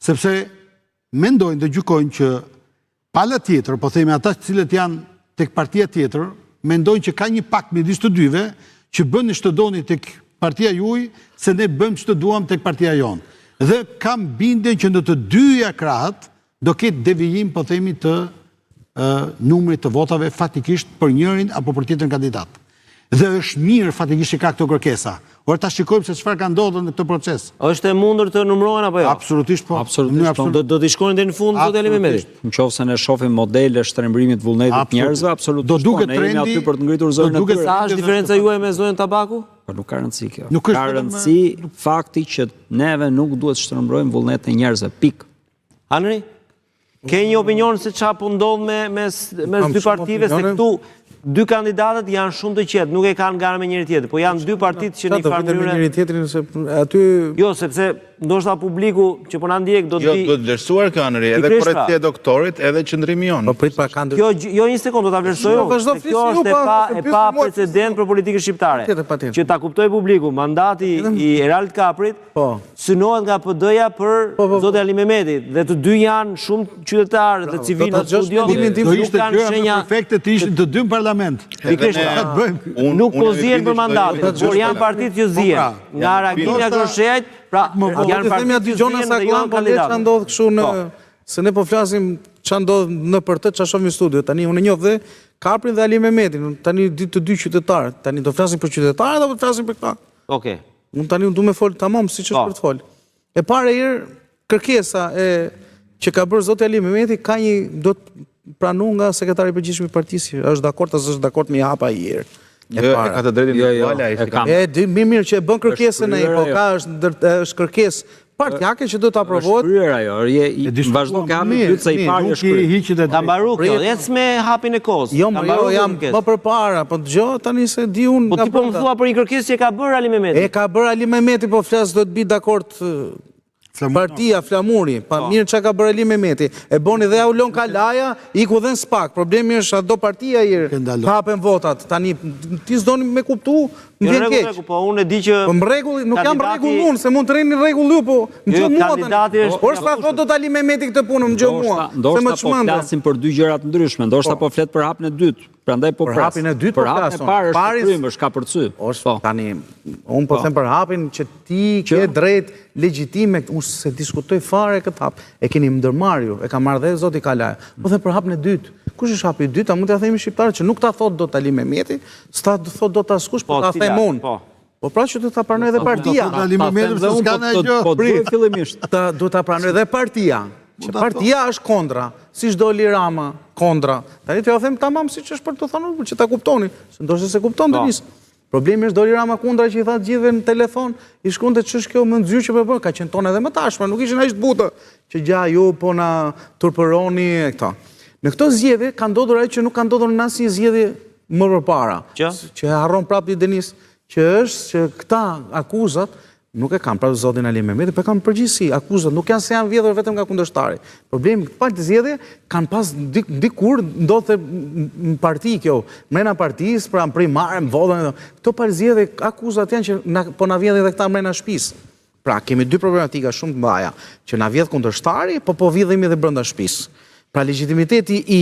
Sepse mendojnë dhe gjykojnë që pala tjetër, po themi ata cilët janë tek partia tjetër, mendojnë që ka një pakt midis të dyve që bëni ç'të doni tek partia juaj, se ne bëjmë ç'të duam tek partia jonë. Dhe kam bindjen që në të dyja krahët do ketë devijim, po themi, të numrit të votave fatikisht për njërin apo për tjetrin kandidat. Dhe është mirë fatikisht që ka këto kërkesa. Por ta shikojmë se çfarë ka ndodhur në këtë proces. Është e mundur të numërohen apo jo? Absolutisht po. Absolutisht po. Do t'i shkojnë deri në fund zoti Eli Mehmeti. Nëse ne shohim modele shtrembrimit të vullnetit të njerëzve, absolutisht do duket ne jemi aty për të ngritur zërin e tyre. Sa është diferenca juaj me zonën Tabaku? Po nuk ka rëndësi kjo. Ka rëndësi fakti që neve nuk duhet shtrembrojmë vullnetin e njerëzve. Pik. Henri, ke një opinion se çfarë po ndodh mes dy partive, se këtu dy kandidatët janë shumë të qetë, nuk e kanë garë me njëri tjetër, po janë dy partitë që në një farë mënyrë. Njëri tjetrin se aty Jo, sepse ndoshta publiku që po na ndjek do të Jo, do të vlerësuar kjo Henri, edhe korrektësia e doktorit, edhe qëndrimi jon. Po prit pa kanë. Jo, një sekond do ta vlerësoj. Kjo është e pa precedent për politikën shqiptare. Që ta kuptoj publiku, mandati i Erald Kaprit synohet nga PD-ja për zotin Ali Mehmeti, dhe të dy janë shumë qytetarë dhe civilë në studio. Do ishte gjëra perfekte të ishin të dy në parlament. Nuk po zihen për mandatin, por janë partitë që zihen. Nga Ragina Groshejt, pra janë partitë që zihen dhe janë kandidatë. Ndodh kështu në se ne po flasim ç'a ndodh në për të ç'a shohim në studio. Tani unë njoh dhe Kaprin dhe Ali Mehmetin. Tani ditë të dy qytetarë. Tani do flasim për qytetarët apo do flasim për këta? Okej. Unë du me fol tamam siç është për të fol. E para herë kërkesa që ka bërë zoti Ali Mehmeti ka një do të pranu nga sekretari i përgjithshëm i partisë, është dakord as është dakord me hapa i erë. E ka të drejtin individuale. Mirë që e bën kërkesën ai, po ka është kërkesë partijake që do të aprovohet. Shkryer ajo, vazhdo ka hapi dytë se i pari është shkryer. Ta mbaru kjo, ec me hapin e kohës. Jo, jam më përpara, po dëgjoj tani se di unë. Po ti po më thua për një kërkesë që ka bërë Ali Mehmeti. E ka bërë Ali Mehmeti, po flas do të bi dakord partia Flamuri, pa mirë çka ka bërë Ali Mehmeti. E boni dhe Aulon Kalaja, iku dhe në SPAK. Problemi është ato partia hapen votat. Tani ti s'doni me kuptu, më vjen keq. Po unë e di që po rregull, nuk jam rregull unë, se mund të rrini rregull ju, po më gjë mua. Kandidati është. Por s'ta thot dot Ali Mehmeti këtë punë, më gjë mua. Ndoshta po flasim për dy gjëra të ndryshme, ndoshta po flet për hapin e dytë. Prandaj po për hapin e dytë, për hapin e parë është frym, është ka përcy. Tani unë po them për hapin që ti ke drejt legjitime, unë se diskutoj fare këtë hap. E keni ndërmarrë ju, e ka marrë dhe zoti Kalaja. Po them për hapin e dytë. Kush është hapi i dytë? A mund t'ia themi shqiptarët që nuk ta thot dot Ali Mehmeti, s'ta thot dot askush, po ta them unë. Po pra që do ta pranoj edhe partia. Ali Mehmeti s'ka ndonjë gjë. Fillimisht. Do ta pranoj edhe partia. Që partia është kondra, siç doli Rama kondra. Tani t'ja them tamam siç është për të thënë, që ta kuptoni, se ndoshta se kupton Denis. Problemi është doli Rama kundra që i tha të gjithëve në telefon, i shkonte ç'është kjo më nxyrë që po bën, ka qenë tonë edhe më tashmë, nuk ishin aq të butë që gja ju po na turpëroni e këta. Në këto zgjedhje ka ndodhur ajo që nuk ka ndodhur në asnjë zgjedhje më përpara. Që harron prapë Denis, që është që këta akuzat nuk e kanë pra zotin Ali Mehmeti, po kanë përgjithësi akuzat, nuk janë se janë vjedhur vetëm nga kundërshtari. Problemi pak të zgjedhje kanë pas dikur ndodhte në parti kjo, mrena partisë, pra në primare, në votën. Këto par zgjedhje akuzat janë që po na vjedhin edhe këta mrena shtëpisë. Pra kemi dy problematika shumë të mëdha, që na vjedh kundërshtari, po vjedhemi edhe brenda shtëpisë. Pra legitimiteti i